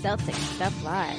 Celtics Stuff Live.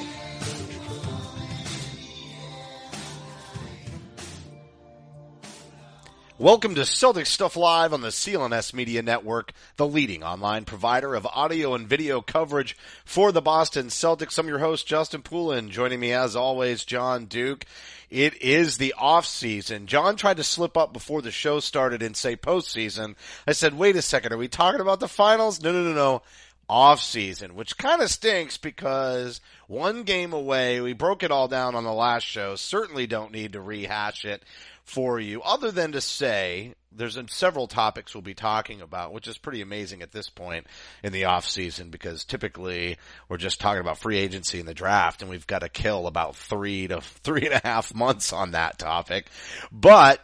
Welcome to Celtics Stuff Live on the CLNS Media Network, the leading online provider of audio and video coverage for the Boston Celtics. I'm your host, Justin Poulin. Joining me as always, John Duke. It is the offseason. John tried to slip up before the show started and say postseason. I said, wait a second, are we talking about the finals? No. Offseason, which kind of stinks because one game away. We broke it all down on the last show. Certainly don't need to rehash it for you, other than to say there's several topics we'll be talking about, which is pretty amazing at this point in the off season, because typically we're just talking about free agency and the draft, and we've got to kill about 3 to 3.5 months on that topic. But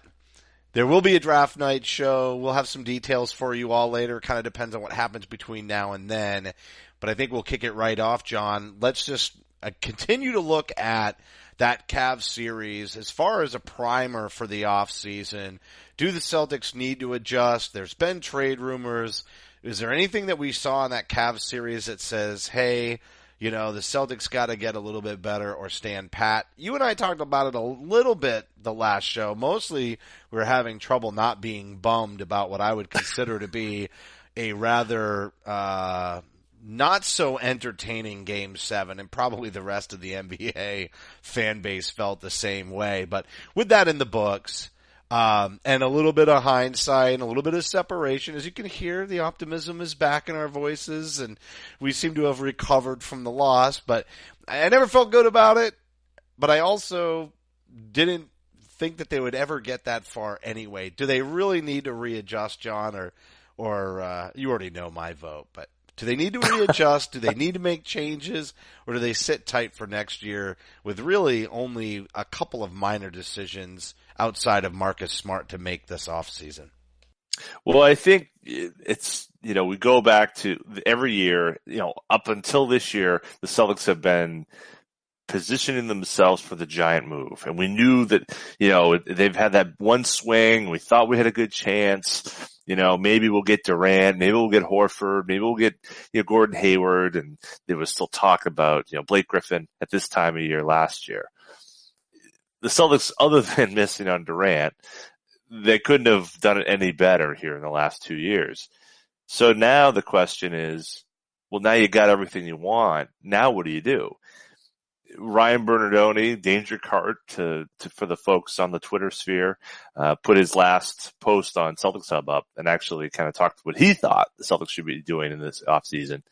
there will be a draft night show. We'll have some details for you all later. Kind of depends on what happens between now and then. But I think we'll kick it right off, John. Let's just continue to look at that Cavs series as far as a primer for the offseason. Do the Celtics need to adjust? There's been trade rumors. Is there anything that we saw in that Cavs series that says, hey, the Celtics got to get a little bit better or stand pat? You and I talked about it a little bit the last show. Mostly we were having trouble not being bummed about what I would consider to be a rather not so entertaining Game 7, and probably the rest of the NBA fan base felt the same way. But with that in the books, and a little bit of hindsight and a little bit of separation, as you can hear, the optimism is back in our voices, and we seem to have recovered from the loss. But I never felt good about it, but I also didn't think that they would ever get that far anyway. Do they really need to readjust, John, or you already know my vote, but do they need to readjust? Do they need to make changes? Or do they sit tight for next year with really only a couple of minor decisions outside of Marcus Smart to make this offseason? Well, I think it's, we go back to every year, up until this year, the Celtics have been positioning themselves for the giant move. And we knew that, they've had that one swing. We thought we had a good chance. Maybe we'll get Durant, maybe we'll get Horford, maybe we'll get, Gordon Hayward. And there was still talk about, Blake Griffin at this time of year last year. The Celtics, other than missing on Durant, they couldn't have done it any better here in the last 2 years. So now the question is, well, now you got everything you want. Now what do you do? Ryan Bernardoni, Danger Cart for the folks on the Twitter sphere, put his last post on Celtics Hub up and actually kind of talked what he thought the Celtics should be doing in this offseason.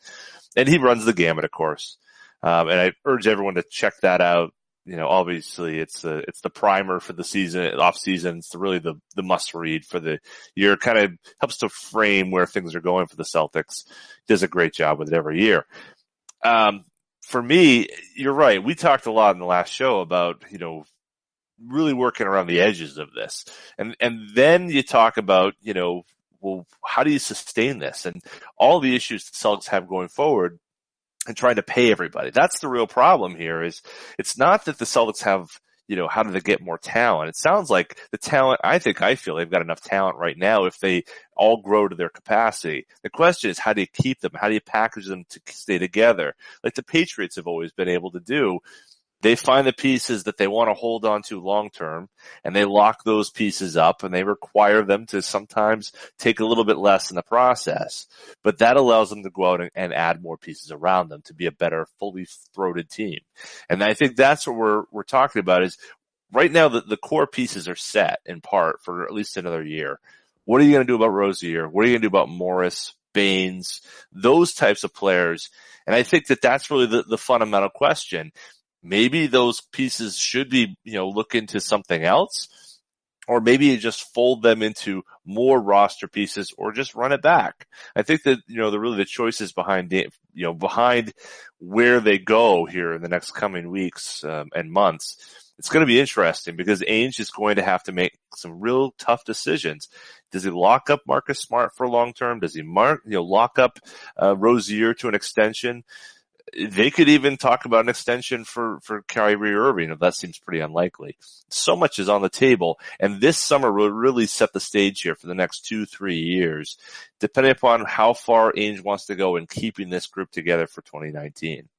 And he runs the gamut, of course. And I urge everyone to check that out. Obviously it's the primer for the season, off season. It's really the must read for the year. Kind of helps to frame where things are going for the Celtics. Does a great job with it every year. For me, you're right. We talked a lot in the last show about, really working around the edges of this. And then you talk about, well, how do you sustain this? And all the issues the Celtics have going forward and trying to pay everybody. That's the real problem here. Is it's not that the Celtics have, how do they get more talent? It sounds like the talent, I feel they've got enough talent right now if they all grow to their capacity. The question is, how do you keep them? How do you package them to stay together? Like the Patriots have always been able to do. They find the pieces that they want to hold on to long term, and they lock those pieces up, and they require them to sometimes take a little bit less in the process. But that allows them to go out and add more pieces around them to be a better, fully throated team. And I think that's what we're talking about is right now the core pieces are set in part for at least another year. What are you going to do about Rozier? What are you going to do about Morris, Baines, those types of players? And I think that's really the fundamental question. Maybe those pieces should be, look into something else, or maybe you just fold them into more roster pieces or just run it back. I think that, the choices behind where they go here in the next coming weeks, and months. It's going to be interesting because Ainge is going to have to make some real tough decisions. Does he lock up Marcus Smart for long term? Does he lock up, Rozier to an extension? They could even talk about an extension for Kyrie Irving. That seems pretty unlikely. So much is on the table, and this summer will really set the stage here for the next 2-3 years, depending upon how far Ainge wants to go in keeping this group together for 2019.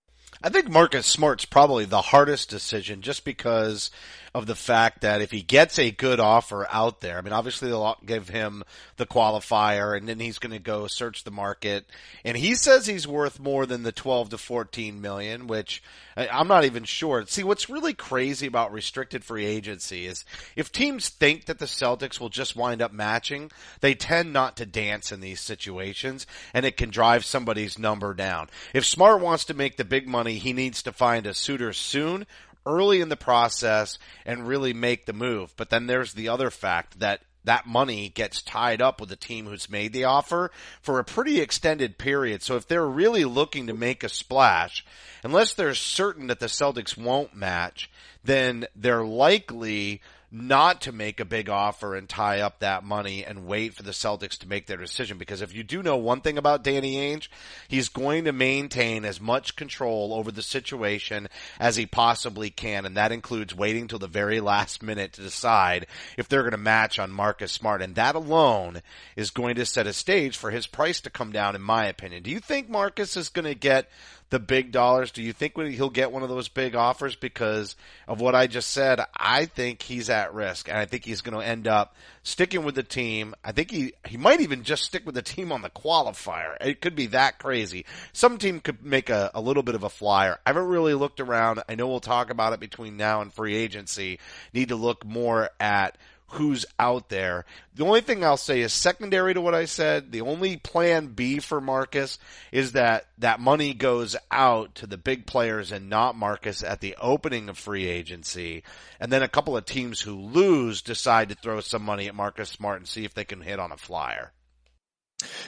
I think Marcus Smart's probably the hardest decision just because of the fact that if he gets a good offer out there, I mean, obviously they'll give him the qualifier and then he's going to go search the market. And he says he's worth more than the 12 to 14 million, which I'm not even sure. See, what's really crazy about restricted free agency is if teams think that the Celtics will just wind up matching, they tend not to dance in these situations and it can drive somebody's number down. If Smart wants to make the big money, he needs to find a suitor soon, early in the process, and really make the move. But then there's the other fact that that money gets tied up with the team who's made the offer for a pretty extended period. So if they're really looking to make a splash, unless they're certain that the Celtics won't match, then they're likely not to make a big offer and tie up that money and wait for the Celtics to make their decision. Because if you do know one thing about Danny Ainge, he's going to maintain as much control over the situation as he possibly can, and that includes waiting till the very last minute to decide if they're going to match on Marcus Smart. And that alone is going to set a stage for his price to come down, in my opinion. Do you think Marcus is going to get the big dollars? Do you think he'll get one of those big offers? Because of what I just said, I think he's at risk, and I think he's going to end up sticking with the team. I think he might even just stick with the team on the qualifier. It could be that crazy. Some team could make a little bit of a flyer. I haven't really looked around. I know we'll talk about it between now and free agency. Need to look more at who's out there. The only thing I'll say is secondary to what I said. The only plan B for Marcus is that money goes out to the big players and not Marcus at the opening of free agency. And then a couple of teams who lose decide to throw some money at Marcus Smart and see if they can hit on a flyer.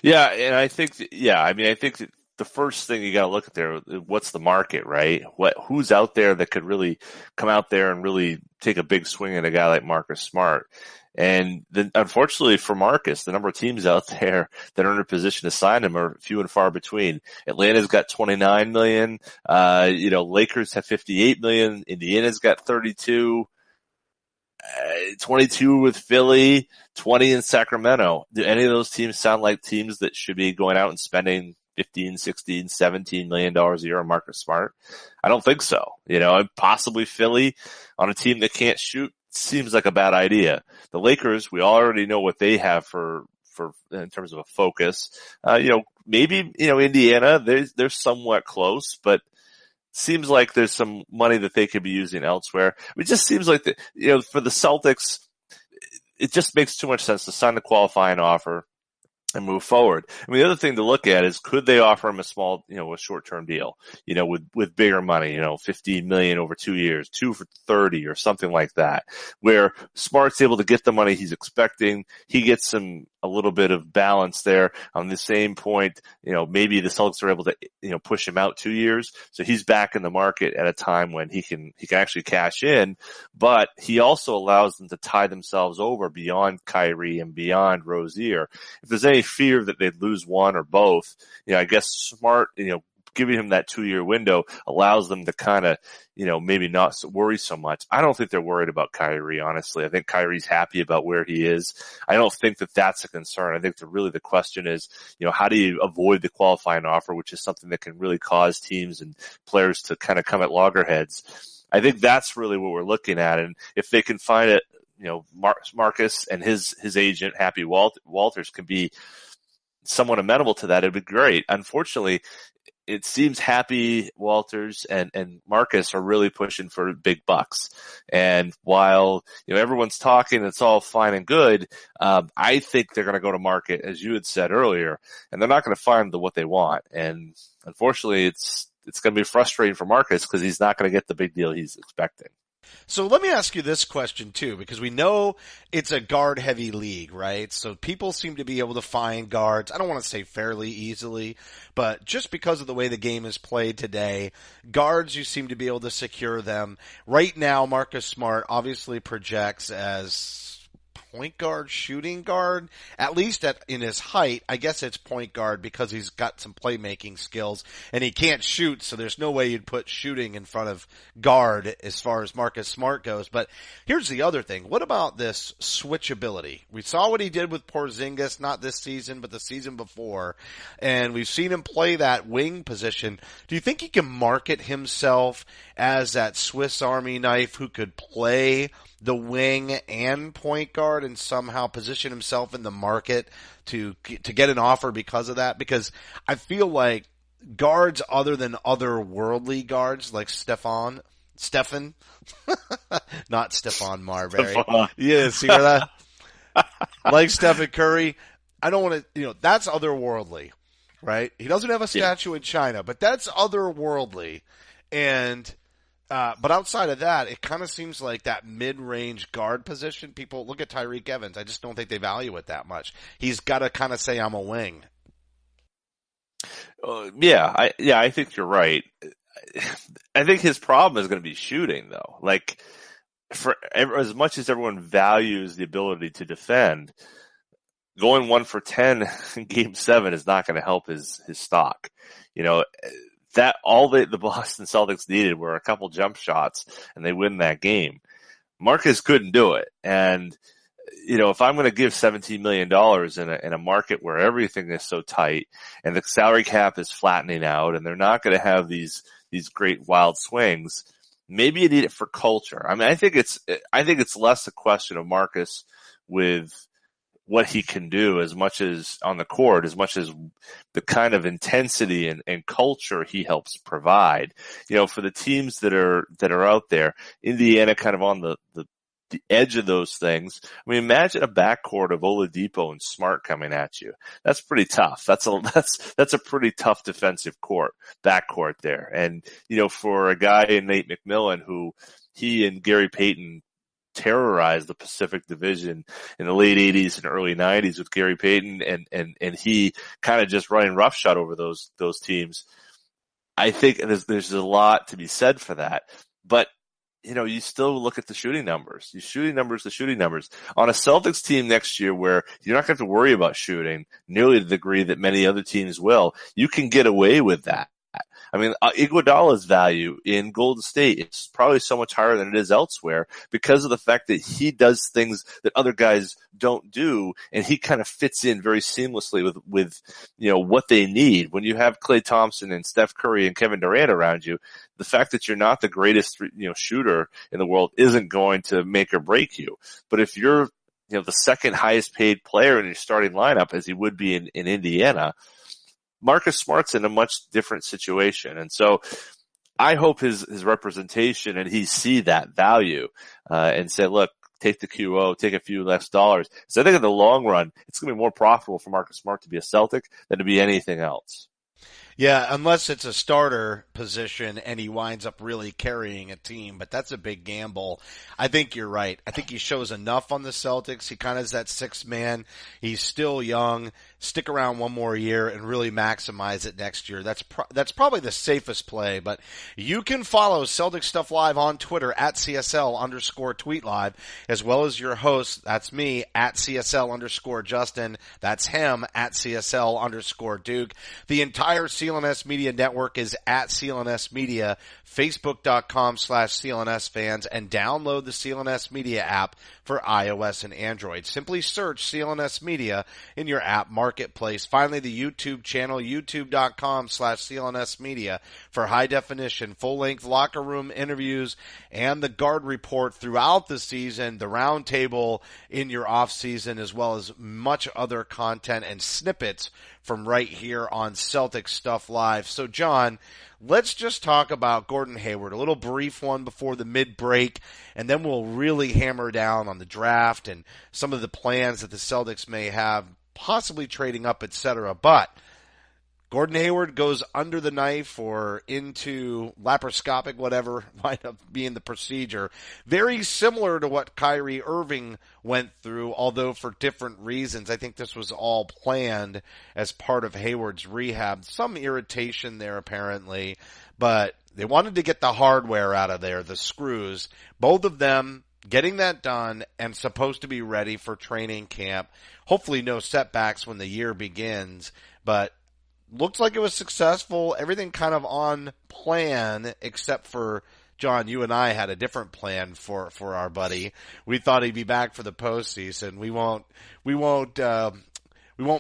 Yeah, and I think, I think that the first thing you got to look at there, what's the market, right? Who's out there that could really come out there and really take a big swing at a guy like Marcus Smart? And then, unfortunately for Marcus, the number of teams out there that are in a position to sign him are few and far between. Atlanta's got 29 million. Lakers have 58 million. Indiana's got 32. 22 with Philly, 20 in Sacramento. Do any of those teams sound like teams that should be going out and spending 15, 16, 17 million dollars a year on Marcus Smart? I don't think so. Possibly Philly on a team that can't shoot seems like a bad idea. The Lakers, we already know what they have for in terms of a focus. Maybe Indiana, they're somewhat close, but seems like there's some money that they could be using elsewhere. It just seems like for the Celtics, it just makes too much sense to sign the qualifying offer and move forward. I mean, the other thing to look at is, could they offer him a small, a short-term deal, with bigger money, 15 million over 2 years, 2 for 30 or something like that, where Smart's able to get the money he's expecting. He gets a little bit of balance there. On the same point, maybe the Celtics are able to, push him out 2 years. So he's back in the market at a time when he can actually cash in, but he also allows them to tie themselves over beyond Kyrie and beyond Rozier. If there's any fear that they'd lose one or both, I guess Smart, giving him that 2 year window allows them to kind of, maybe not worry so much. I don't think they're worried about Kyrie, honestly. I think Kyrie's happy about where he is. I don't think that that's a concern. I think the question is, how do you avoid the qualifying offer, which is something that can really cause teams and players to kind of come at loggerheads. I think that's really what we're looking at. And if they can find it, Marcus and his agent, Happy Walters, can be somewhat amenable to that, it'd be great. Unfortunately, it seems Happy Walters and Marcus are really pushing for big bucks. And while, everyone's talking, it's all fine and good, I think they're going to go to market, as you had said earlier, and they're not going to find what they want. And unfortunately, it's going to be frustrating for Marcus because he's not going to get the big deal he's expecting. So let me ask you this question too, because we know it's a guard-heavy league, right? So people seem to be able to find guards, I don't want to say fairly easily, but just because of the way the game is played today, guards, you seem to be able to secure them. Right now, Marcus Smart obviously projects as point guard, shooting guard, at least in his height. I guess it's point guard because he's got some playmaking skills and he can't shoot, so there's no way you'd put shooting in front of guard as far as Marcus Smart goes. But here's the other thing. What about this switchability? We saw what he did with Porzingis, not this season, but the season before, and we've seen him play that wing position. Do you think he can market himself as that Swiss Army knife who could play the wing and point guard and somehow position himself in the market to get an offer because of that? Because I feel like guards other than otherworldly guards like Stefan, not Stephon Marbury. Yeah, see where that? Like Stephen Curry. I don't want to, that's otherworldly, right? He doesn't have a statue in China, but that's otherworldly. And, but outside of that, it kind of seems like that mid-range guard position, people look at Tyreke Evans. I just don't think they value it that much. He's got to kind of say, I'm a wing. I think you're right. I think his problem is going to be shooting, though. Like, for as much as everyone values the ability to defend, going 1 for 10 in Game 7 is not going to help his stock. That all the Boston Celtics needed were a couple jump shots, and they win that game. Marcus couldn't do it, and if I'm going to give $17 million in a market where everything is so tight and the salary cap is flattening out, and they're not going to have these great wild swings, maybe you need it for culture. I mean, I think it's less a question of Marcus with what he can do as much as on the court, as much as the kind of intensity and culture he helps provide. For the teams that are out there, Indiana kind of on the edge of those things. I mean, imagine a backcourt of Oladipo and Smart coming at you. That's pretty tough. That's a pretty tough defensive backcourt there. And, for a guy in Nate McMillan who he and Gary Payton terrorized the Pacific Division in the late 80s and early 90s with Gary Payton and he kind of just running roughshod over those teams. I think there's a lot to be said for that. But you still look at the shooting numbers. The shooting numbers on a Celtics team next year where you're not going to have to worry about shooting nearly the degree that many other teams will. You can get away with that. I mean, Iguodala's value in Golden State is probably so much higher than it is elsewhere because of the fact that he does things that other guys don't do, and he kind of fits in very seamlessly with what they need. When you have Klay Thompson and Steph Curry and Kevin Durant around you, the fact that you're not the greatest shooter in the world isn't going to make or break you. But if you're the second highest paid player in your starting lineup, as he would be in Indiana, Marcus Smart's in a much different situation. And so I hope his representation and he see that value, and say, look, take the QO, take a few less dollars. So I think in the long run, it's going to be more profitable for Marcus Smart to be a Celtic than to be anything else. Yeah, unless it's a starter position and he winds up really carrying a team, but that's a big gamble. I think you're right. I think he shows enough on the Celtics. He kind of is that sixth man. He's still young. Stick around one more year and really maximize it next year. That's probably the safest play, but you can follow Celtics Stuff Live on Twitter at CSL_tweetlive, as well as your host. That's me at CSL_Justin. That's him at CSL_Duke. The entire CLNS Media Network is at CLNS Media, Facebook.com/CLNS fans, and download the CLNS Media app for iOS and Android. Simply search CLNS Media in your app marketplace. Finally, the YouTube channel, youtube.com/CLNS Media for high definition, full length locker room interviews and the guard report throughout the season, the roundtable in your off season, as well as much other content and snippets from right here on Celtics Stuff Live. So, John, let's just talk about Gordon Hayward, a little brief one before the mid-break, and then we'll really hammer down on the draft and some of the plans that the Celtics may have, possibly trading up, etc. But Gordon Hayward goes under the knife or into laparoscopic, whatever might up being the procedure. Very similar to what Kyrie Irving went through, although for different reasons. I think this was all planned as part of Hayward's rehab. Some irritation there apparently, but they wanted to get the hardware out of there, the screws. Both of them getting that done and supposed to be ready for training camp. Hopefully no setbacks when the year begins, but looked like it was successful. Everything kind of on plan, except for John, you and I had a different plan for our buddy. We thought he'd be back for the postseason. We won't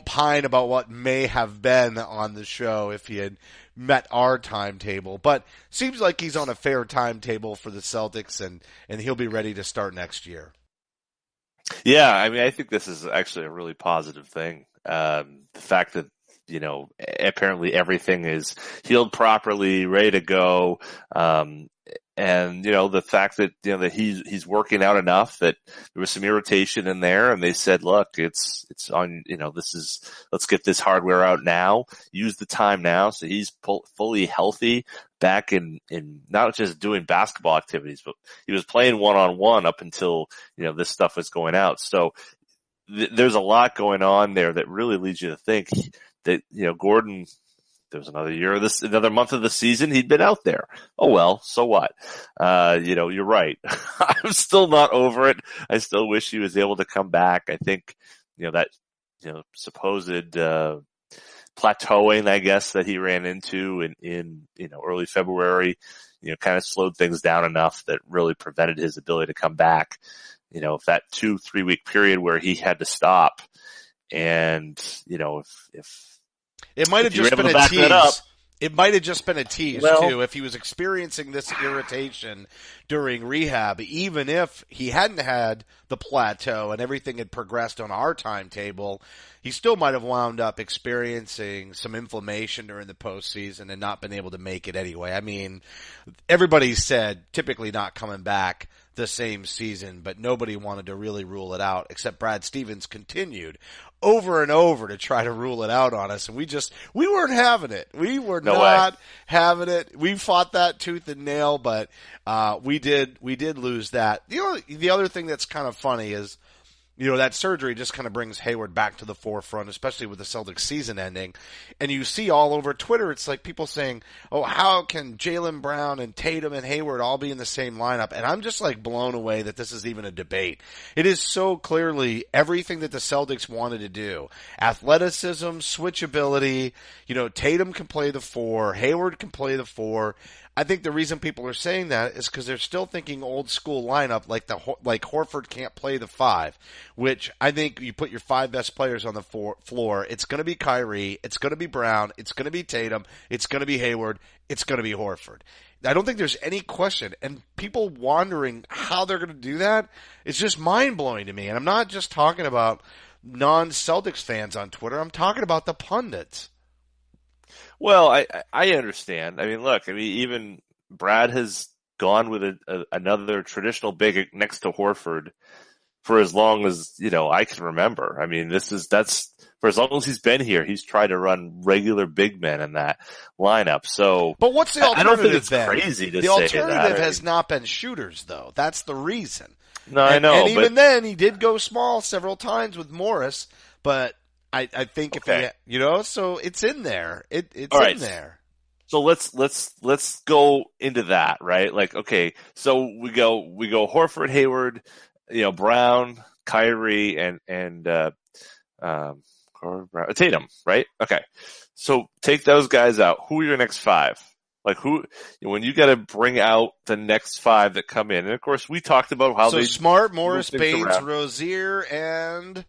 pine about what may have been on the show if he had met our timetable, but seems like he's on a fair timetable for the Celtics, and he'll be ready to start next year. Yeah, I mean, I think this is actually a really positive thing. The fact that, apparently everything is healed properly, ready to go. And, the fact that, that he's working out enough that there was some irritation in there, and they said, look, it's on, let's get this hardware out now, use the time now. So he's fully healthy, back in not just doing basketball activities, but he was playing one-on-one up until, this stuff was going out. So there's a lot going on there that really leads you to think that, Gordon, there was another month of the season, he'd been out there. Oh well, so what? You're right. I'm still not over it. I still wish he was able to come back. I think, that, supposed, plateauing, I guess, that he ran into in early February, kind of slowed things down enough that really prevented his ability to come back. If that 2-3 week period where he had to stop, and, if it might have just been a tease. It might have just been a tease, too, if he was experiencing this irritation during rehab. Even if he hadn't had the plateau and everything had progressed on our timetable, he still might have wound up experiencing some inflammation during the postseason and not been able to make it anyway. I mean, everybody said typically not coming back the same season, but nobody wanted to really rule it out, except Brad Stevens continued over and over to try to rule it out on us, and we weren't having it. We were not having it. We fought that tooth and nail, but we did lose that. The other thing that's kind of funny is, that surgery just kind of brings Hayward back to the forefront, especially with the Celtics season ending. And you see all over Twitter, it's like people saying, oh, how can Jaylen Brown and Tatum and Hayward all be in the same lineup? And I'm just like blown away that this is even a debate. It is so clearly everything that the Celtics wanted to do. Athleticism, switchability, Tatum can play the 4, Hayward can play the 4. I think the reason people are saying that is because they're still thinking old school lineup, like Horford can't play the 5, which I think you put your 5 best players on the floor. It's going to be Kyrie, it's going to be Brown, it's going to be Tatum, it's going to be Hayward, it's going to be Horford. I don't think there's any question, and people wondering how they're going to do that, it's just mind blowing to me. And I'm not just talking about non-Celtics fans on Twitter. I'm talking about the pundits. Well, I understand. I mean, look, even Brad has gone with another traditional big next to Horford for as long as, I can remember. I mean, that's for as long as he's been here, he's tried to run regular big men in that lineup. So, but what's the alternative? I don't think it's crazy to say that. The alternative has not been shooters, though. That's the reason. No, I know. And even then, he did go small several times with Morris, but I think so it's in there. It's in there. So let's go into that, right? Like, okay, so we go Horford, Hayward, Brown, Kyrie, and Tatum, right? Okay. So take those guys out. Who are your next 5? Like when you got to bring out the next 5 that come in, and of course we talked about how they Smart, Morris, Baines, Rozier, and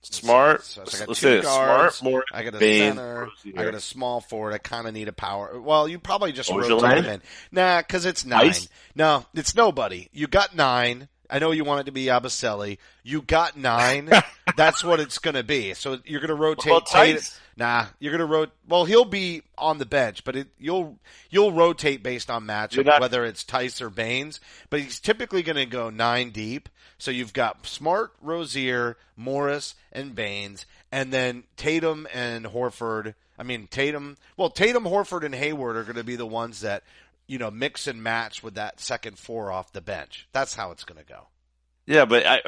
Smart. So I got 2 guards. Smart, I got a Baines, center. Rozier. I got a small forward. I kind of need a power. Well, you probably just rotate him in. Nah, because it's 9. Ice? No, it's nobody. You got 9. I know you want it to be Abaselli. You got 9. That's what it's going to be. So you're going to rotate. Nah, you're going to rotate. Well, he'll be on the bench, but you'll rotate based on matchup, whether it's Tice or Baines. But he's typically going to go 9 deep. So you've got Smart, Rozier, Morris, and Baines, and then Tatum and Horford. Tatum, Horford, and Hayward are going to be the ones that, mix and match with that second 4 off the bench. That's how it's going to go. Yeah, but I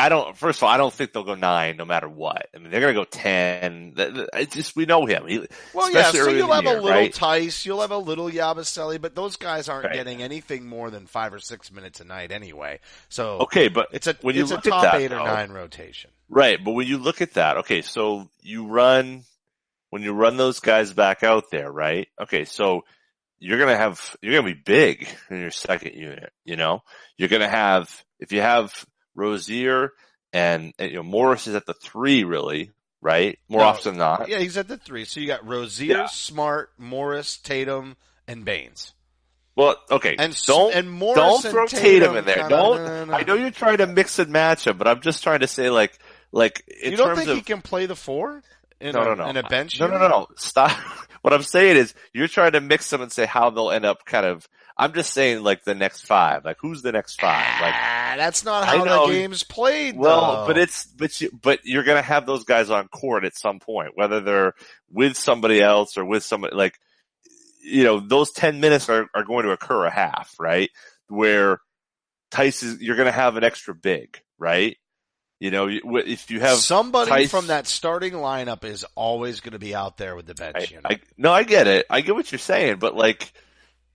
don't. First of all, I don't think they'll go 9 no matter what. I mean, they're going to go 10. We know him. Well, yeah, Especially so early in you'll the have year, a little right? Tice, you'll have a little Yabusele, but those guys aren't Right. getting anything more than 5 or 6 minutes a night anyway. So Okay, but it's a when you it's a look at top that, 8 or though, 9 rotation. right? But when you look at that, okay, so when you run those guys back out there, right? Okay, so you're gonna be big in your second unit. You're gonna have, if you have Rozier and Morris is at the 3, really, right? More often than not. Yeah, he's at the 3. So you got Rozier, Yeah. Smart, Morris, Tatum, and Baines. Well, okay, And Morris don't and throw Tatum in there. kinda, Don't. no. I know you're trying to mix and match them, but I'm just trying to say, like in You don't terms think of he can play the 4 no. in a bench? No. Stop. What I'm saying is you're trying to mix them and say how they'll end up kind of. I'm just saying like the next 5. Like who's the next 5? Like That's not how the game's played. well, though. but you're gonna have those guys on court at some point, whether they're with somebody else or with somebody like. Those 10 minutes are going to occur a half, right? Where you're going to have an extra big, right? If you have somebody from that starting lineup is always going to be out there with the bench. No, I get it. I get what you're saying, but like,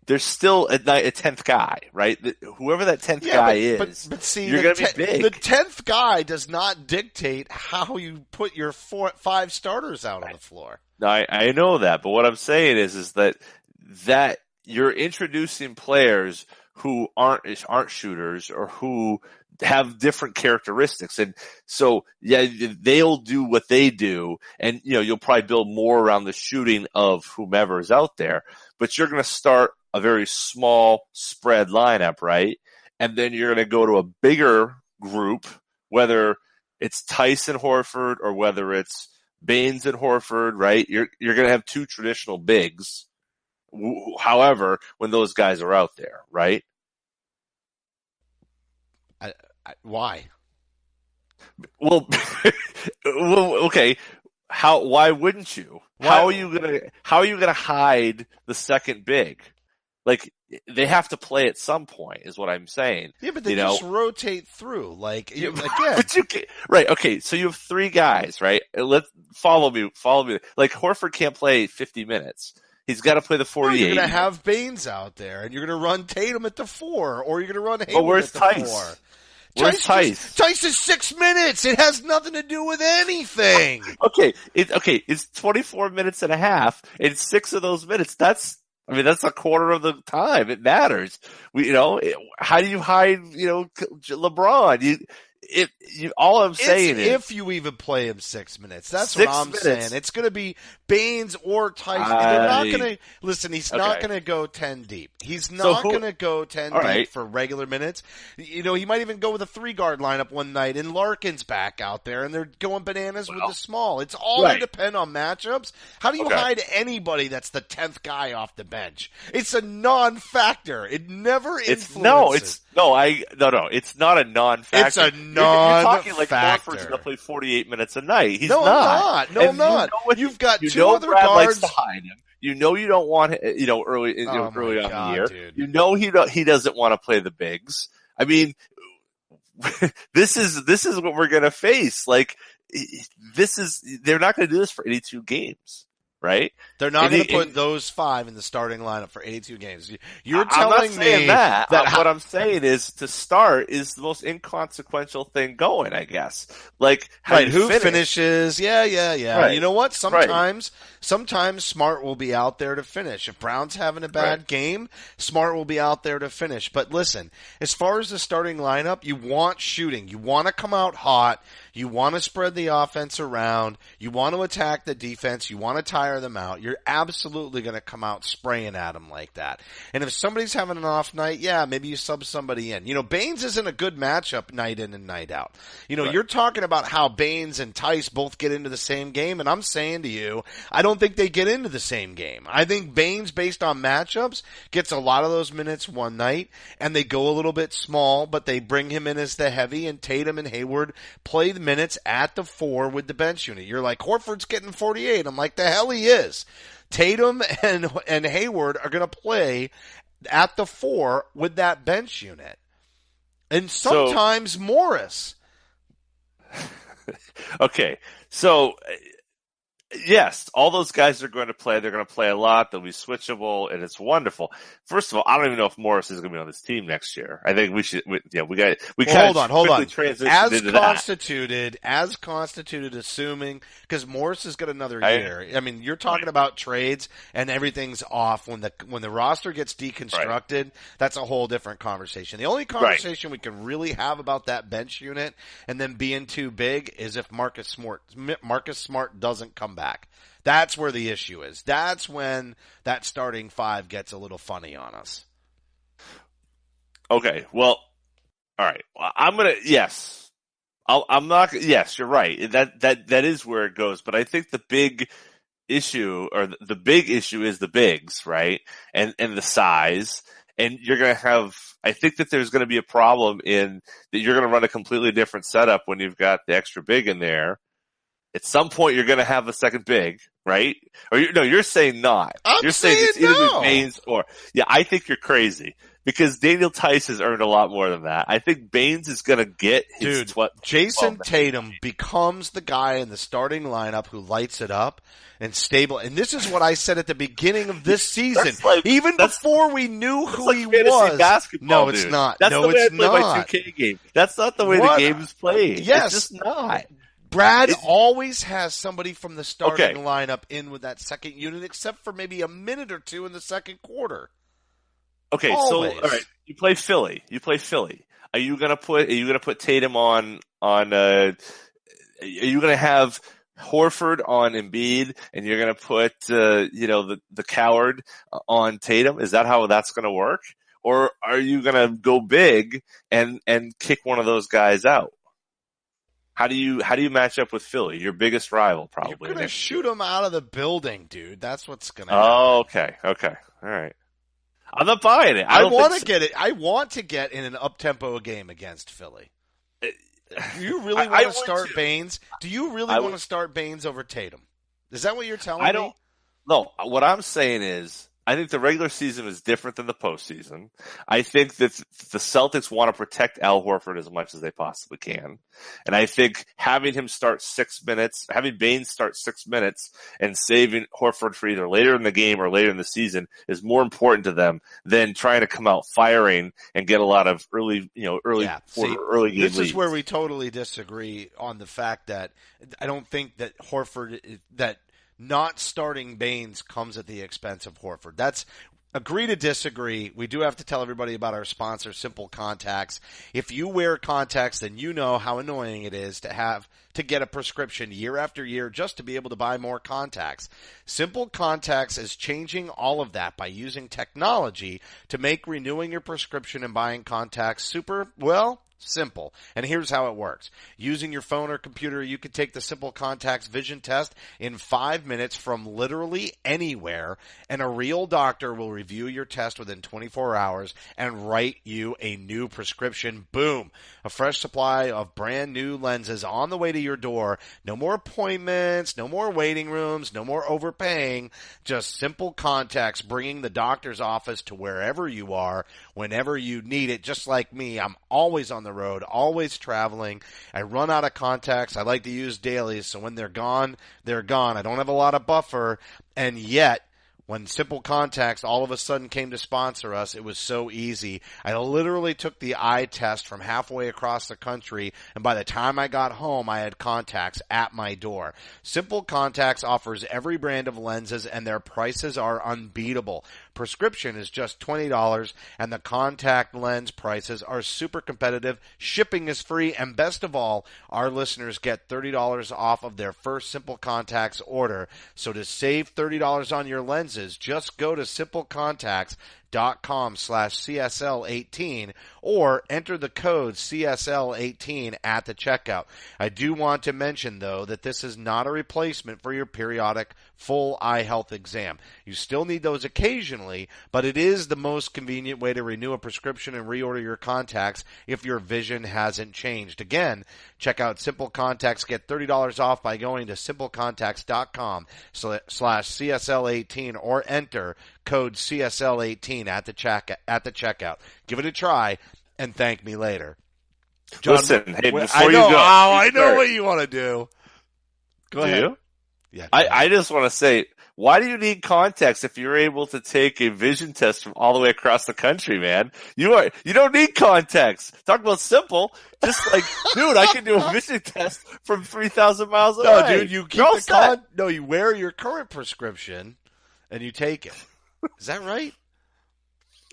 there's still a 10th guy, right? Whoever that 10th guy is, but see, you're going to be big. The 10th guy does not dictate how you put your 5 starters out on the floor. No, I know that, but what I'm saying is that you're introducing players who aren't shooters or who have different characteristics. And so, yeah, they'll do what they do. And, you'll probably build more around the shooting of whomever is out there, but you're going to start a very small spread lineup, right? And then you're going to go to a bigger group, whether it's Tyson Horford or whether it's Baines and Horford, right? You're going to have 2 traditional bigs. However, when those guys are out there, right? Why? Well, okay. Why wouldn't you? How are you gonna hide the second big? Like, they have to play at some point, is what I'm saying. Yeah, but they just rotate through. Like, again. But you can't, right? Okay, so you have 3 guys, right? Follow me. Like, Horford can't play 50 minutes. He's got to play the 48. You're going to have Baines out there, and you're going to run Tatum at the 4, or you're going to run Hayward at the 4. Where's Tice? Tice is 6 minutes. It has nothing to do with anything. Okay. It's 24 minutes and a half, and 6 of those minutes, that's a quarter of the time. It matters. How do you hide, LeBron? All I'm saying is if you even play him 6 minutes. That's what I'm saying. It's going to be Baines or Tyson. They're not going to listen. He's not going to go 10 deep. He's not going to go 10 deep for regular minutes. He might even go with a 3-guard lineup one night, and Larkin's back out there, and they're going bananas with the small. It's all going to depend on matchups. How do you hide anybody that's the 10th guy off the bench? It's a non-factor. It never influences. It's not a non-factor. It's a non-factor. You're talking like Horford's going to play 48 minutes a night. He's not. I'm not. You've got 2 other Brad guards. Likes to hide him. You don't want early on the year. Dude. He doesn't want to play the bigs. I mean, this is what we're going to face. Like, they're not going to do this for 82 games. Right? They're not going to put those 5 in the starting lineup for 82 games. You're telling me that what I'm saying is to start is the most inconsequential thing going, I guess. Like, who finishes? Yeah. Right. You know what? Sometimes Smart will be out there to finish. If Brown's having a bad game, Smart will be out there to finish. But listen, as far as the starting lineup, you want shooting. You want to come out hot. You want to spread the offense around. You want to attack the defense. You want to tire them out. You're absolutely going to come out spraying at them like that. And if somebody's having an off night, maybe you sub somebody in. Baines isn't a good matchup night in and night out. You're talking about how Baines and Tice both get into the same game, and I'm saying to you, I don't think they get into the same game. I think Baines, based on matchups, gets a lot of those minutes one night, and they go a little bit small, but they bring him in as the heavy, and Tatum and Hayward play the minutes at the 4 with the bench unit. You're like, Horford's getting 48. I'm like, the hell he is. Tatum and Hayward are going to play at the 4 with that bench unit. And sometimes Morris. Okay, so yes, all those guys are going to play. They're going to play a lot. They'll be switchable, and it's wonderful. First of all, I don't even know if Morris is going to be on this team next year. I think we should. Hold on. Transitioned as constituted, assuming because Morris has got another year. I mean, you're talking about trades and everything's off when the roster gets deconstructed. Right. That's a whole different conversation. The only conversation we can really have about that bench unit and them being too big is if Marcus Smart doesn't come back. That's where the issue is. That's when that starting five gets a little funny on us. Okay, well, all right. Yes, you're right. That is where it goes. But I think the big issue, or the big issue, is the bigs, right? And the size. And you're going to have. I think that there's going to be a problem in that you're going to run a completely different setup when you've got the extra big in there. At some point, you're going to have a second big, right? Or you're saying not. You're saying it's either Baines or I think you're crazy because Daniel Tice has earned a lot more than that. I think Baines is going to get his. Jason Tatum becomes the guy in the starting lineup who lights it up and stable. And this is what I said at the beginning of this season, even before we knew who he was. Basketball, it's not. That's the way I play my 2K game. That's not the way the game is played. Yes, it's just not. Brad always has somebody from the starting lineup in with that second unit, except for maybe a minute or two in the second quarter. Okay, always. So all right, you play Philly. Are you gonna put Tatum on? Are you gonna have Horford on Embiid, and you're gonna put the coward on Tatum? Is that how that's gonna work, or are you gonna go big and kick one of those guys out? How do you match up with Philly, your biggest rival, probably? You're going to shoot them out of the building, dude. That's what's going to happen. Oh, okay. All right. I'm not buying it. I want to get in an up-tempo game against Philly. Do you really want to start Baines? Do you really want to start Baines over Tatum? Is that what you're telling me? No. What I'm saying is, I think the regular season is different than the postseason. I think that the Celtics want to protect Al Horford as much as they possibly can. And I think having Baines start 6 minutes and saving Horford for either later in the game or later in the season is more important to them than trying to come out firing and get a lot of early game This leads. is where we totally disagree on the fact that I don't think that not starting Baines comes at the expense of Horford. That's agree to disagree. We do have to tell everybody about our sponsor, Simple Contacts. If you wear contacts, then you know how annoying it is to get a prescription year after year just to be able to buy more contacts. Simple Contacts is changing all of that by using technology to make renewing your prescription and buying contacts simple. And here's how it works. Using your phone or computer, you can take the Simple Contacts vision test in 5 minutes from literally anywhere, and a real doctor will review your test within 24 hours and write you a new prescription. Boom. A fresh supply of brand new lenses on the way to your door. No more appointments, no more waiting rooms, no more overpaying. Just Simple Contacts bringing the doctor's office to wherever you are, whenever you need it. Just like me, I'm always on the road, always traveling. I run out of contacts. I like to use dailies, so when they're gone, they're gone. I don't have a lot of buffer, and yet when Simple Contacts all of a sudden came to sponsor us, it was so easy. I literally took the eye test from halfway across the country, and by the time I got home, I had contacts at my door. Simple Contacts offers every brand of lenses, and their prices are unbeatable. Prescription is just $20, and the contact lens prices are super competitive. Shipping is free, and best of all, our listeners get $30 off of their first Simple Contacts order. So to save $30 on your lenses, just go to simplecontacts.com/CSL18 or enter the code CSL18 at the checkout. I do want to mention, though, that this is not a replacement for your periodic full eye health exam. You still need those occasionally, but it is the most convenient way to renew a prescription and reorder your contacts if your vision hasn't changed. Again, check out Simple Contacts. Get $30 off by going to simplecontacts.com/CSL18 or enter code CSL18 at the checkout. Give it a try and thank me later. John, Listen, hey, before I know, you go. I know what you want to do. Go ahead. You? Yeah. I just want to say, why do you need context if you're able to take a vision test from all the way across the country, man? You don't need context. Talk about simple. Just like, dude, I can do a vision test from 3,000 miles away. No, dude, you keep you wear your current prescription and you take it. Is that right?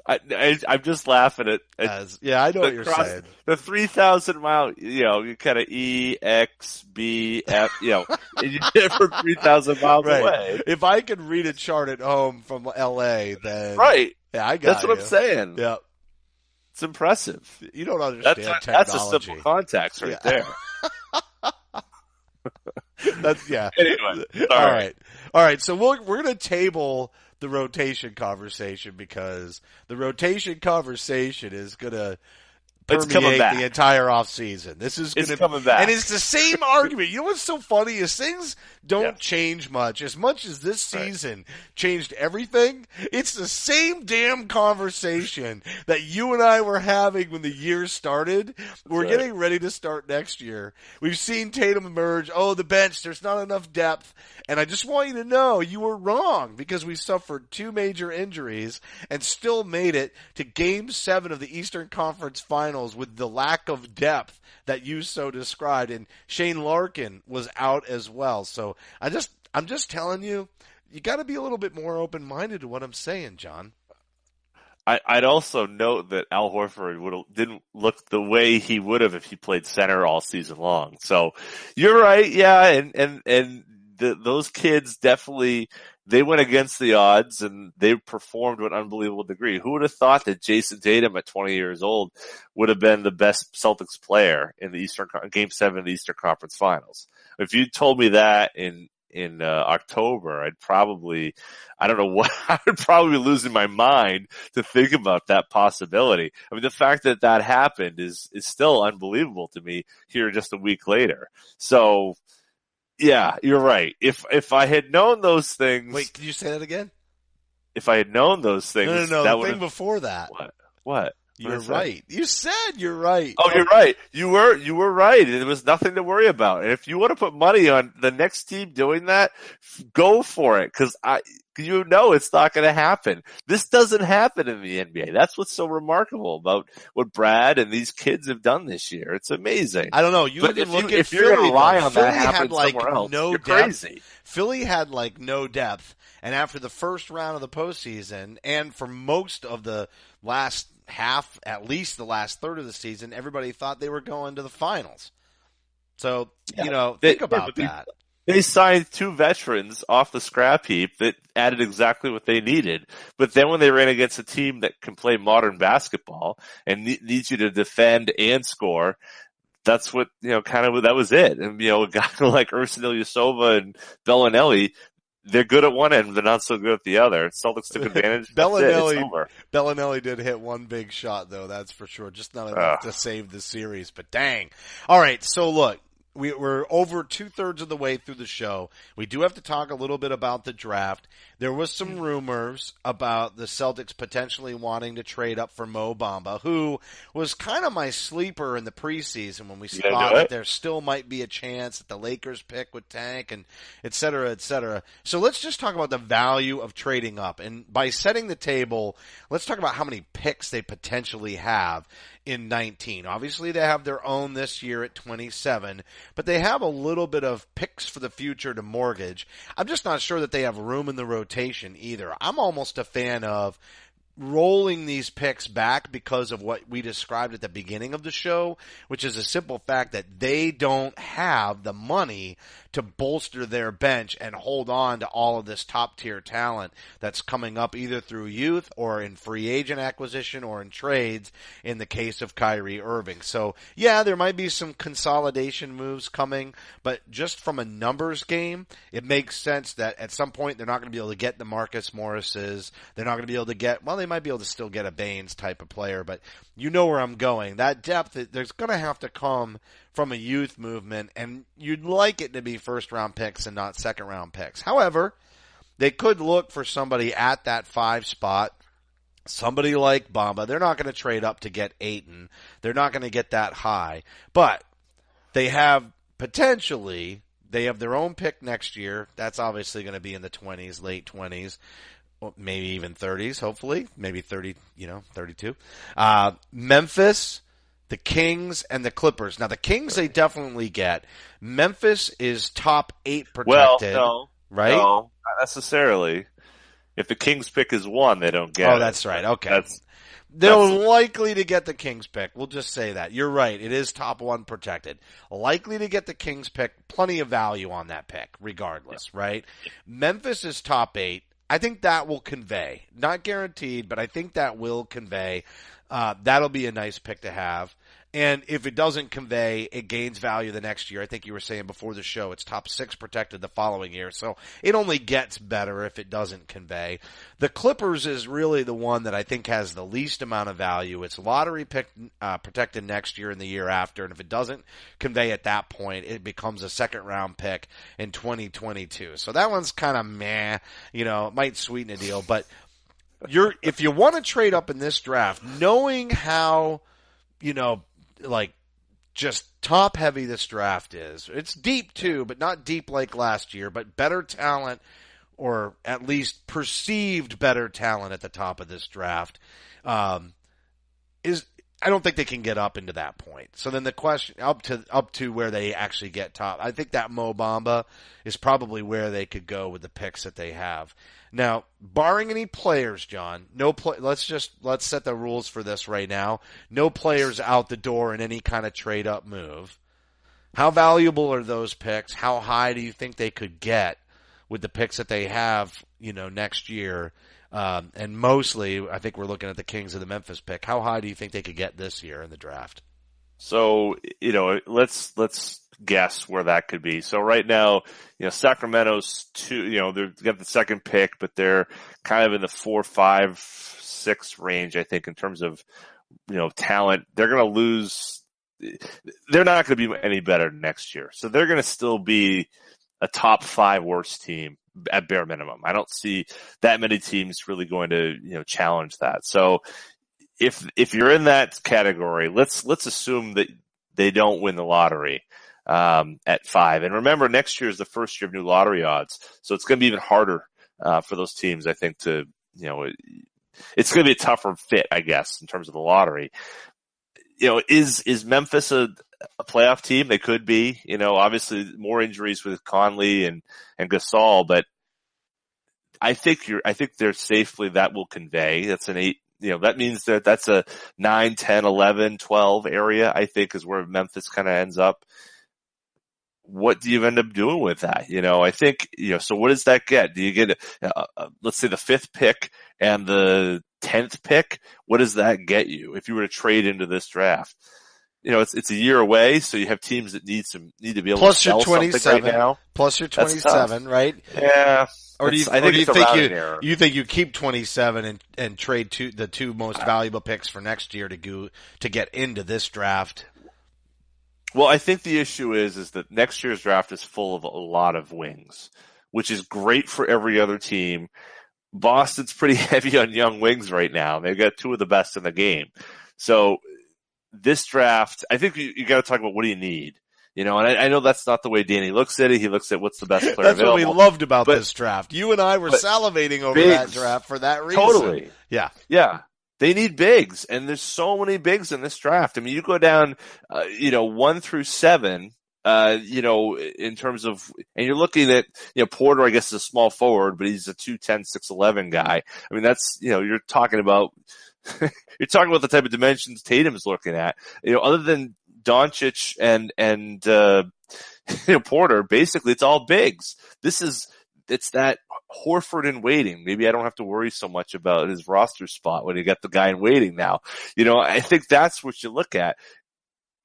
I'm just laughing at yeah, I know what you're saying. The 3,000 mile, you kind of E, X, B, F, and you did it from 3,000 miles away. If I could read a chart at home from LA, then right. Yeah, I got That's what I'm saying. Yeah, it's impressive. You don't understand technology. That's a simple context right there. Anyway, all right. So we're gonna table the rotation conversation because the rotation conversation is going to permeate the entire offseason. This is going to coming back. And it's the same argument. You know what's so funny is things don't change much. As much as this season changed everything, it's the same damn conversation that you and I were having when the year started. We're getting ready to start next year. We've seen Tatum emerge. Oh, the bench, there's not enough depth. And I just want you to know you were wrong because we suffered 2 major injuries and still made it to Game 7 of the Eastern Conference Finals with the lack of depth that you so described. And Shane Larkin was out as well. So I'm just telling you, you got to be a little bit more open-minded to what I'm saying, John. I'd also note that Al Horford didn't look the way he would have if he played center all season long. So you're right, yeah, and those kids definitely, they went against the odds and they performed to an unbelievable degree. Who would have thought that Jason Tatum at 20 years old would have been the best Celtics player in the Game 7 of the Eastern Conference Finals? If you told me that in October, I would probably be losing my mind to think about that possibility. I mean, the fact that happened is still unbelievable to me here just a week later. So, yeah, you're right. If I had known those things. Wait, can you say that again? If I had known those things. No. The thing before that. What? You're right. You said you're right. Oh, you're right. You were right. There was nothing to worry about. And if you want to put money on the next team doing that, go for it. Cause it's not going to happen. This doesn't happen in the NBA. That's what's so remarkable about what Brad and these kids have done this year. It's amazing. I don't know. If you're going to rely on that happening somewhere else, you're crazy. Philly had no depth. And after the first round of the postseason, and for most of the last half, at least the last third of the season, everybody thought they were going to the finals. So, think about that. They signed 2 veterans off the scrap heap that added exactly what they needed. But then when they ran against a team that can play modern basketball and needs you to defend and score, that's what, that was it. And, a guy like Ursan Ilyasova and Bellinelli, they're good at one end, but not so good at the other. Celtics took advantage. Bellinelli did hit one big shot, though, that's for sure. Just not enough to save the series, but dang. All right, so look. We're over 2/3 of the way through the show. We do have to talk a little bit about the draft. There was some rumors about the Celtics potentially wanting to trade up for Mo Bamba, who was kind of my sleeper in the preseason when we thought that there still might be a chance that the Lakers pick would tank and et cetera, et cetera. So let's just talk about the value of trading up. And by setting the table, let's talk about how many picks they potentially have in 19. Obviously, they have their own this year at 27, but they have a little bit of picks for the future to mortgage. I'm just not sure that they have room in the rotation either. I'm almost a fan of rolling these picks back because of what we described at the beginning of the show, which is a simple fact that they don't have the money to bolster their bench and hold on to all of this top-tier talent that's coming up either through youth or in free agent acquisition or in trades in the case of Kyrie Irving. So, yeah, there might be some consolidation moves coming, but just from a numbers game, it makes sense that at some point they're not going to be able to get the Marcus Morrises. They're not going to be able to get, well, they might be able to still get a Baines type of player, but you know where I'm going. That depth, there's going to have to come from a youth movement, and you'd like it to be first-round picks and not second-round picks. However, they could look for somebody at that 5 spot, somebody like Bamba, they're not going to trade up to get Ayton. They're not going to get that high. But they have potentially, they have their own pick next year. That's obviously going to be in the 20s, late 20s, maybe even 30s, hopefully. Maybe 30, 32. Memphis, the Kings, and the Clippers. Now, the Kings they definitely get. Memphis is top 8 protected. Well, right? No, not necessarily. If the Kings pick is 1, they don't get it. Oh, that's right. Okay. They're likely to get the Kings pick. We'll just say that. You're right. It is top 1 protected. Likely to get the Kings pick. Plenty of value on that pick, regardless, right? Memphis is top 8. I think that will convey. Not guaranteed, but I think that will convey. That'll be a nice pick to have. And if it doesn't convey, it gains value the next year. I think you were saying before the show, it's top 6 protected the following year. So it only gets better if it doesn't convey. The Clippers is really the one that I think has the least amount of value. It's lottery pick, protected next year and the year after. And if it doesn't convey at that point, it becomes a second round pick in 2022. So that one's kind of meh. It might sweeten the deal. But if you want to trade up in this draft, knowing how, just top heavy this draft is. It's deep too, but not deep like last year, but better talent, or at least perceived better talent at the top of this draft, I don't think they can get up into that point. So then the question, up to where they actually get top, I think that Mo Bamba is probably where they could go with the picks that they have. Now, barring any players, John, let's set the rules for this right now. No players out the door in any kind of trade up move. How valuable are those picks? How high do you think they could get with the picks that they have, next year? And mostly, I think we're looking at the Kings of the Memphis pick. How high do you think they could get this year in the draft? So, let's guess where that could be. So right now, Sacramento's they've got the second pick, but they're kind of in the 4, 5, 6 range, I think, in terms of, talent. They're going to lose. They're not going to be any better next year. So they're going to still be a top 5 worst team at bare minimum. I don't see that many teams really going to, challenge that. So if you're in that category, let's assume that they don't win the lottery, at 5. And remember, next year is the first year of new lottery odds. So it's going to be even harder, for those teams, I think, to, it's going to be a tougher fit, I guess, in terms of the lottery. Is Memphis a playoff team? They could be, obviously more injuries with Conley and Gasol, but I think they're safely, that will convey. That's an 8, that means that that's a 9, 10, 11, 12 area, I think, is where Memphis kind of ends up. What do you end up doing with that? I think, so what does that get? Do you get, let's say the 5th pick and the 10th pick? What does that get you if you were to trade into this draft? It's a year away, so you have teams that need to be able to sell something right now. Plus you're 27, right? Yeah. Or do you think you keep 27 and trade the 2 most valuable picks for next year to get into this draft? Well, I think the issue is that next year's draft is full of a lot of wings, which is great for every other team. Boston's pretty heavy on young wings right now. They've got 2 of the best in the game. So this draft, I think you got to talk about what do you need. And I know that's not the way Danny looks at it. He looks at what's the best player available. That's what we loved about this draft. You and I were salivating over that draft for that reason. Totally. Yeah. Yeah. They need bigs, and there's so many bigs in this draft. I mean, you go down, 1 through 7, in terms of, and you're looking at, Porter, I guess, is a small forward, but he's a 2'10", 6'11" guy. I mean, that's, you're talking about, you're talking about the type of dimensions Tatum's looking at. Other than Doncic and Porter, basically it's all bigs. It's that Horford in waiting. Maybe I don't have to worry so much about his roster spot when you got the guy in waiting now. I think that's what you look at.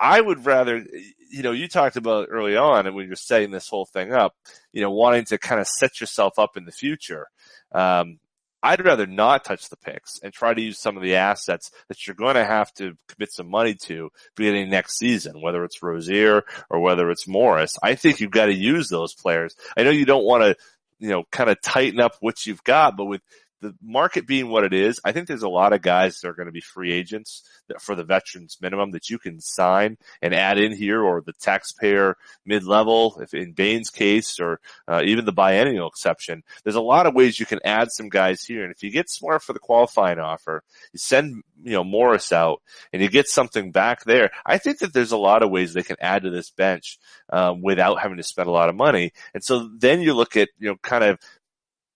I would rather, you talked about early on and when you're setting this whole thing up, wanting to kind of set yourself up in the future. I'd rather not touch the picks and try to use some of the assets that you're going to have to commit some money to beginning next season, whether it's Rozier or whether it's Morris. I think you've got to use those players. I know you don't want to, kind of tighten up what you've got, but with the market being what it is, I think there's a lot of guys that are going to be free agents for the veterans minimum that you can sign and add in here, or the taxpayer mid-level, if in Bain's case, or even the biennial exception. There's a lot of ways you can add some guys here. And if you get smart for the qualifying offer, you send, Morris out and you get something back there. I think that there's a lot of ways they can add to this bench, without having to spend a lot of money. And so then you look at, kind of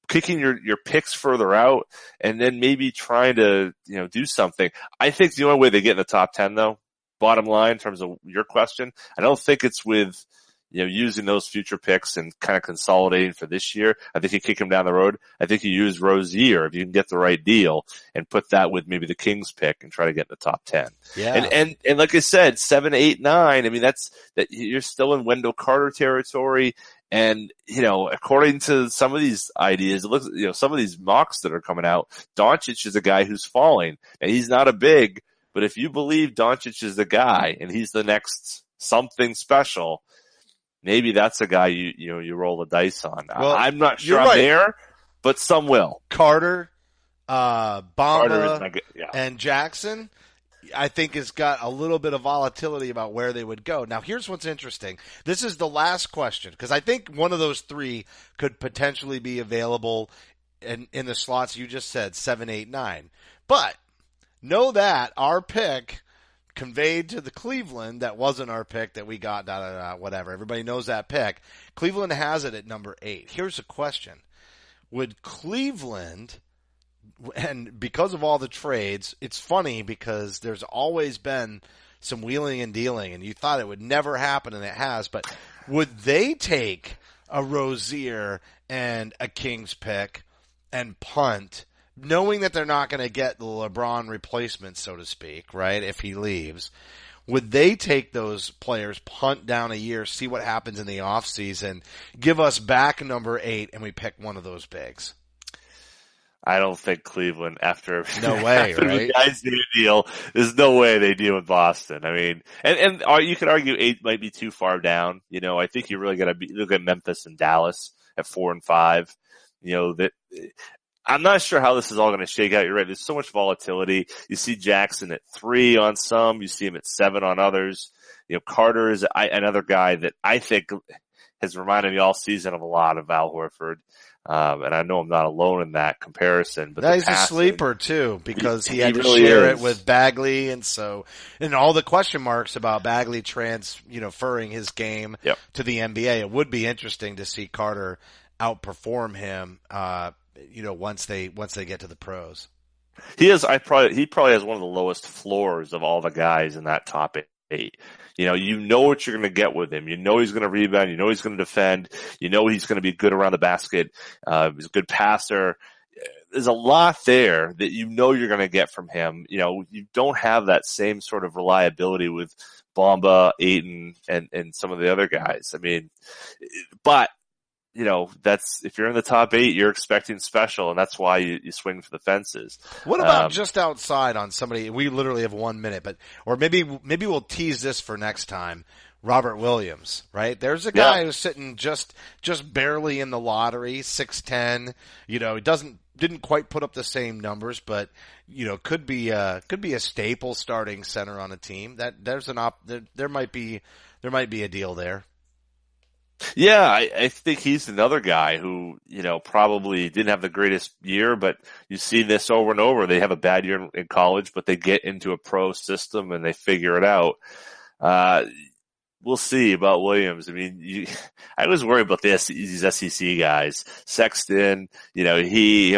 kicking your picks further out and then maybe trying to, do something. I think the only way they get in the top 10 though, bottom line in terms of your question, I don't think it's with, using those future picks and kind of consolidating for this year. I think you kick him down the road. I think you use Rozier if you can get the right deal and put that with maybe the Kings pick and try to get in the top 10. Yeah. And like I said, 7, 8, 9. I mean, that you're still in Wendell Carter territory. And, according to some of these ideas, it looks, some of these mocks that are coming out, Doncic is a guy who's falling, and he's not a big, but if you believe Doncic is the guy and he's the next something special, maybe that's a guy you roll the dice on. Well, I'm not sure I'm right there, but some will. Carter, Bamba, yeah. and Jackson, I think has got a little bit of volatility about where they would go. Now, here's what's interesting. This is the last question, because I think one of those three could potentially be available in the slots you just said, 7, 8, 9. But know that our pick conveyed to the Cleveland that wasn't our pick that we got, whatever. Everybody knows that pick. Cleveland has it at number 8. Here's a question. Would Cleveland, and because of all the trades, it's funny because there's always been some wheeling and dealing, and you thought it would never happen, and it has, but would they take a Rozier and a Kings pick and punt, knowing that they're not going to get the LeBron replacement, so to speak, right, if he leaves? Would they take those players, punt down a year, see what happens in the offseason, give us back number 8, and we pick one of those bigs? I don't think Cleveland, after no way, after right? the guys do a deal, there's no way they deal with Boston. I mean, and you could argue 8 might be too far down. I think you really got to look at Memphis and Dallas at 4 and 5. That I'm not sure how this is all going to shake out. You're right. There's so much volatility. You see Jackson at 3 on some. You see him at 7 on others. Carter is another guy that I think has reminded me all season of a lot of Al Horford. And I know I'm not alone in that comparison, but he's a sleeper too, because he had to really share is. it with Bagley, and all the question marks about Bagley transferring his game to the NBA. It would be interesting to see Carter outperform him, once they get to the pros. He probably has one of the lowest floors of all the guys in that top 8. You know what you're going to get with him. You know he's going to rebound. You know he's going to defend. You know he's going to be good around the basket. He's a good passer. There's a lot there that you're going to get from him. You don't have that same sort of reliability with Bamba, Ayton, and some of the other guys. I mean, but that's, if you're in the top 8, you're expecting special, and that's why you swing for the fences. What about just outside on somebody? We literally have 1 minute, or maybe we'll tease this for next time. Robert Williams, right? There's a guy who's sitting just barely in the lottery, 6'10". He didn't quite put up the same numbers, but could be a staple starting center on a team. That there might be a deal there. Yeah, I think he's another guy who, probably didn't have the greatest year, but you see this over and over. They have a bad year in college, but they get into a pro system and they figure it out. We'll see about Williams. I mean, I was worried about these SEC guys. Sexton, maybe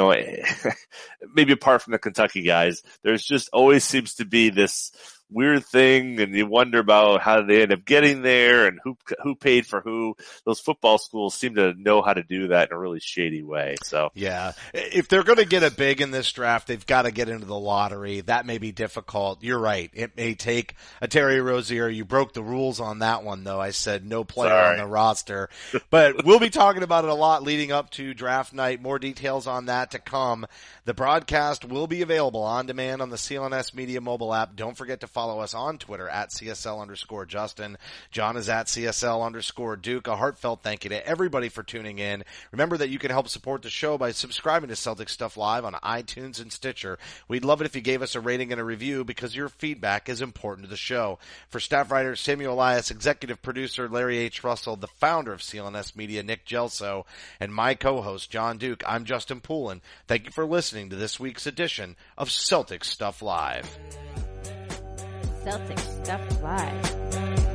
apart from the Kentucky guys, there's just always seems to be this weird thing, and you wonder about how they end up getting there and who paid for who. Those football schools seem to know how to do that in a really shady way. So yeah, if they're going to get a big in this draft, they've got to get into the lottery. That may be difficult. You're right. It may take a Terry Rozier. You broke the rules on that one, though. I said no player on the roster, but we'll be talking about it a lot leading up to draft night. More details on that to come. The broadcast will be available on demand on the CLNS Media mobile app. Don't forget to follow follow us on Twitter at CSL_Justin. John is at CSL_Duke. A heartfelt thank you to everybody for tuning in. Remember that you can help support the show by subscribing to Celtics Stuff Live on iTunes and Stitcher. We'd love it if you gave us a rating and a review because your feedback is important to the show. For staff writer Samuel Elias, executive producer Larry H. Russell, the founder of CLNS Media, Nick Gelso, and my co-host John Duke, I'm Justin Poulin. Thank you for listening to this week's edition of Celtics Stuff Live. Celtics Stuff Live.